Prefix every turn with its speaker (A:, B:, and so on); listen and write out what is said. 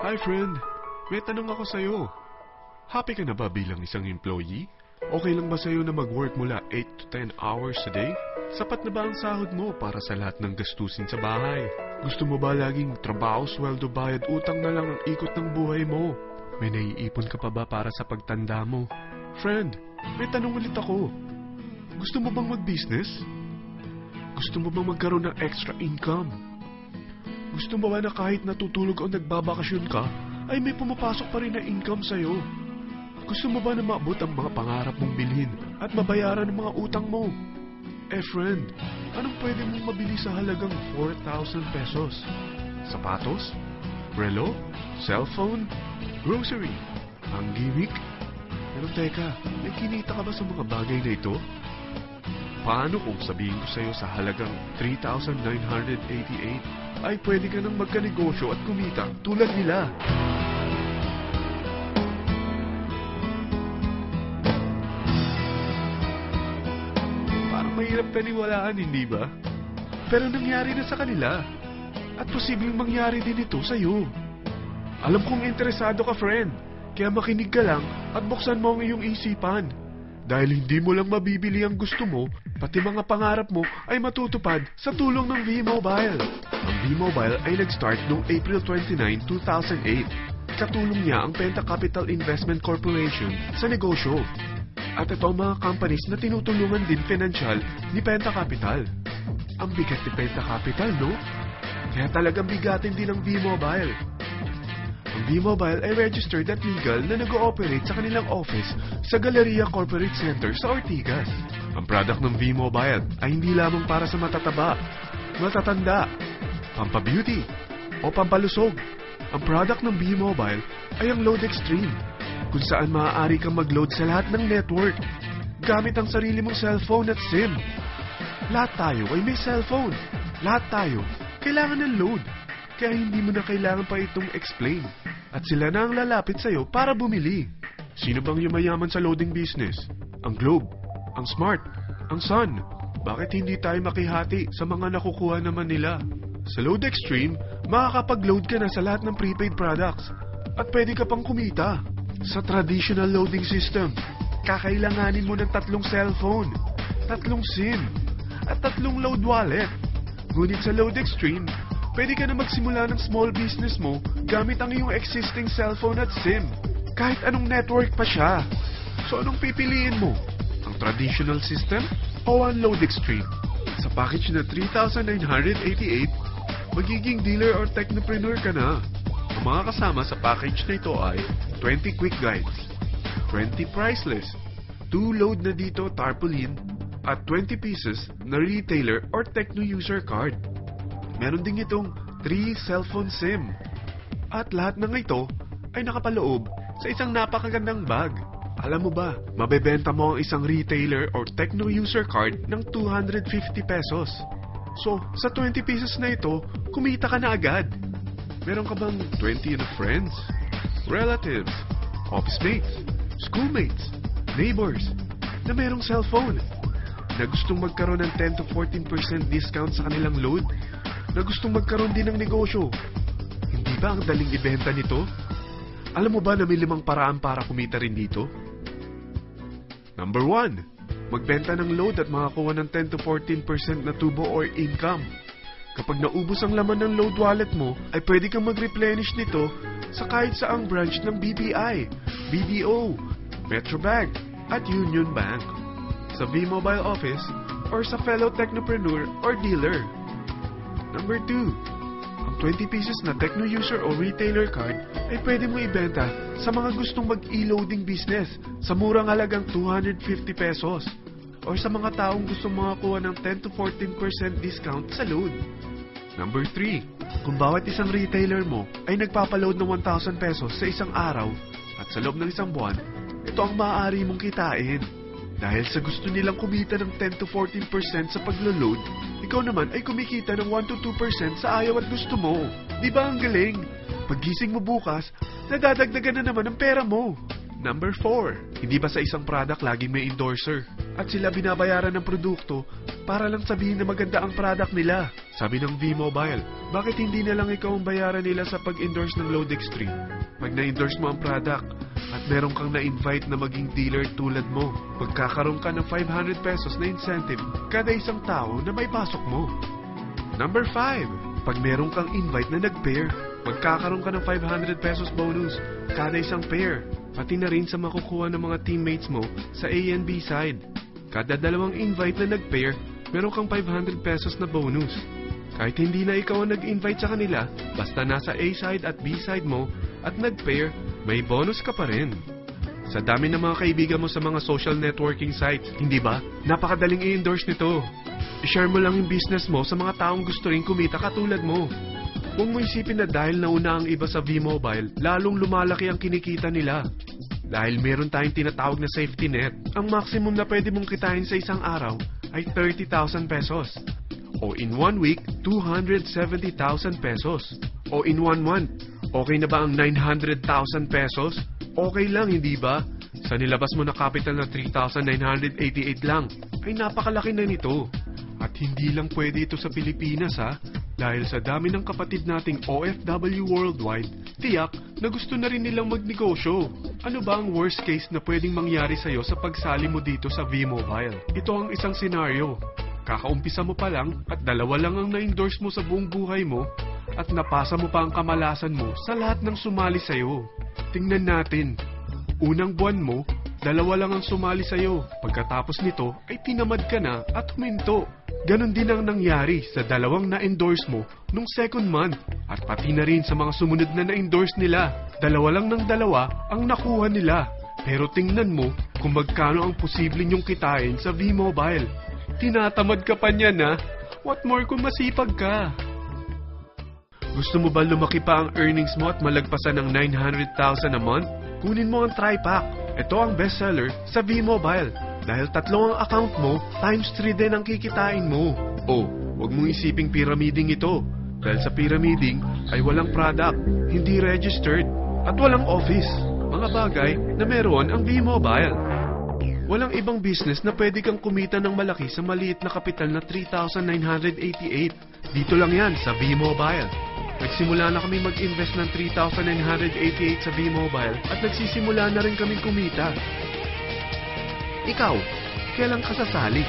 A: Hi friend, may tanong ako sa'yo. Happy ka na ba bilang isang employee? Okay lang ba sa'yo na mag-work mula 8 to 10 hours a day? Sapat na ba ang sahod mo para sa lahat ng gastusin sa bahay? Gusto mo ba laging trabaho, sweldo, bayad, utang na lang ang ikot ng buhay mo? May naiipon ka pa ba para sa pagtanda mo? Friend, may tanong ulit ako. Gusto mo bang mag-business? Gusto mo bang magkaroon ng extra income? Gusto mo ba na kahit natutulog o nagbabakasyon ka, ay may pumapasok pa rin na income sa'yo? Gusto mo ba na maabot ang mga pangarap mong bilhin at mabayaran ang mga utang mo? Friend, anong pwede mong mabili sa halagang 4,000 pesos? Sapatos? Relo? Cellphone? Grocery? Ang gimmick? Pero teka, may kinita ka ba sa mga bagay na ito? Paano kung sabihin ko sa'yo sa halagang 3,988 ay pwede ka nang magkanegosyo at kumita tulad nila? Parang mahirap paniwalaan, hindi ba? Pero nangyari na sa kanila. At posibleng mangyari din ito sa'yo. Alam kong interesado ka, friend. Kaya makinig ka lang at buksan mo ang iyong isipan. Dahil hindi mo lang mabibili ang gusto mo, pati mga pangarap mo ay matutupad sa tulong ng V-Mobile. Ang V-Mobile ay nag-start noong April 29, 2008. Katulong niya ang Penta Capital Investment Corporation sa negosyo. At ito ang mga companies na tinutulungan din financial ni Penta Capital. Ang bigat ni Penta Capital, no? Kaya talagang bigatin din ang V-Mobile. Ang V-Mobile ay registered at legal na nag-ooperate sa kanilang office sa Galleria Corporate Center sa Ortigas. Ang product ng V-Mobile ay hindi lamang para sa matataba, matatanda, pampabeauty, o pampalusog. Ang product ng V-Mobile ay ang Load Extreme, kung saan maaari kang mag-load sa lahat ng network gamit ang sarili mong cellphone at SIM. Lahat tayo ay may cellphone. Lahat tayo kailangan ng load. Kaya hindi mo na kailangan pa itong explain. At sila na ang lalapit sa'yo para bumili. Sino bang yumayaman sa loading business? Ang Globe, ang Smart, ang Sun. Bakit hindi tayo makihati sa mga nakukuha naman nila? Sa Load Extreme, makakapag-load ka na sa lahat ng prepaid products. At pwede ka pang kumita. Sa traditional loading system, kakailanganin mo ng 3 cellphone, 3 SIM, at 3 load wallet. Ngunit sa Load Extreme, pwede ka na magsimula ng small business mo gamit ang iyong existing cellphone at SIM. Kahit anong network pa siya. So anong pipiliin mo? Ang traditional system o ang Load Extreme? Sa package na 3,988, magiging dealer or technopreneur ka na. Ang mga kasama sa package na ito ay 20 quick guides, 20 price list, 2 load na dito tarpaulin, at 20 pieces na retailer or techno user card. Meron din itong 3 cellphone SIM. At lahat ng ito ay nakapaloob sa isang napakagandang bag. Alam mo ba, mabebenta mo ang isang retailer or techno user card ng 250 pesos. So, sa 20 pieces na ito, kumita ka na agad. Meron ka bang 20 na friends, relatives, office mates, schoolmates, neighbors, na merong cellphone, na gustong magkaroon ng 10 to 14% discount sa kanilang load, na gustong magkaroon din ng negosyo? Hindi ba ang daling ibenta nito? Alam mo ba na may 5 paraan para kumita rin dito? Number 1, magbenta ng load at makakuha ng 10 to 14% na tubo or income. Kapag naubos ang laman ng load wallet mo, ay pwede kang mag-replenish nito sa kahit saang branch ng BPI, BDO, Metrobank, at Union Bank, sa V-Mobile office, or sa fellow technopreneur or dealer. Number 2, ang 20 pieces na techno user o retailer card ay pwede mo ibenta sa mga gustong mag-e-loading business sa murang halagang 250 pesos, or sa mga taong gustong makakuha ng 10 to 14% discount sa load. Number 3, kung bawat isang retailer mo ay nagpapaload ng 1,000 pesos sa isang araw at sa loob ng isang buwan, ito ang maaari mong kitain. Dahil sa gusto nilang kumita ng 10 to 14% sa paglo-load, ikaw naman ay kumikita ng 1 to 2% sa ayaw at gusto mo. Di ba ang galing? Paggising mo bukas, nadadagdagan na naman ang pera mo. Number 4, hindi ba sa isang product laging may endorser? At sila binabayaran ng produkto para lang sabihin na maganda ang product nila. Sabi ng V-Mobile, bakit hindi na lang ikaw ang bayaran nila sa pag-endorse ng Load Extreme? Pag na-endorse mo ang product at meron kang na-invite na maging dealer tulad mo, magkakaroon ka ng 500 pesos na incentive kada isang tao na may pasok mo. Number 5, pag meron kang invite na nag-pair, magkakaroon ka ng 500 pesos bonus kada isang pair, pati na rin sa makukuha ng mga teammates mo sa A and B side. Kada dalawang invite na nag-pair, meron kang 500 pesos na bonus. Kahit hindi na ikaw ang nag-invite sa kanila, basta nasa A side at B side mo at nag-pair, may bonus ka pa rin. Sa dami ng mga kaibigan mo sa mga social networking sites, hindi ba? Napakadaling i-endorse nito. I-share mo lang yung business mo sa mga taong gusto rin kumita katulad mo. Huwag mo isipin na dahil nauna ang iba sa V-Mobile, lalong lumalaki ang kinikita nila. Dahil meron tayong tinatawag na safety net, ang maximum na pwede mong kitain sa isang araw ay 30,000 pesos. O in 1 week, 270,000 pesos. O in 1 month, okay na ba ang 900,000 pesos? Okay lang, hindi ba? Sa nilabas mo na capital na 3,988 lang, ay napakalaki na nito. At hindi lang pwede ito sa Pilipinas ha, dahil sa dami ng kapatid nating OFW worldwide, tiyak na gusto na rin nilang magnegosyo. Ano ba ang worst case na pwedeng mangyari sa'yo sa pagsali mo dito sa V-Mobile? Ito ang isang senaryo. Kakaumpisa mo pa lang at 2 lang ang na-endorse mo sa buong buhay mo at napasa mo pa ang kamalasan mo sa lahat ng sumali sa'yo. Tingnan natin. Unang buwan mo, 2 lang ang sumali sa'yo. Pagkatapos nito ay tinamad ka na at huminto. Ganon din ang nangyari sa 2 na-endorse mo nung second month at pati na rin sa mga sumunod na na-endorse nila. 2 lang ng 2 ang nakuha nila. Pero tingnan mo kung magkano ang posible nyong kitain sa V-Mobile. Tinatamad ka pa niyan ha? What more kung masipag ka? Gusto mo ba lumaki pa ang earnings mo at malagpasan ng 900,000 a month? Kunin mo ang TriPack. Ito ang bestseller sa V-Mobile. Dahil 3 ang account mo, times 3 din ang kikitain mo. O, huwag mong isiping pyramiding ito. Dahil sa pyramiding ay walang product, hindi registered, at walang office. Mga bagay na meron ang V-Mobile. Walang ibang business na pwede kang kumita ng malaki sa maliit na kapital na 3,988. Dito lang yan sa V-Mobile. Nagsimula na kami mag-invest ng 3,988 sa V-Mobile at nagsisimula na rin kami kumita. Ikaw, kailan ka sasali?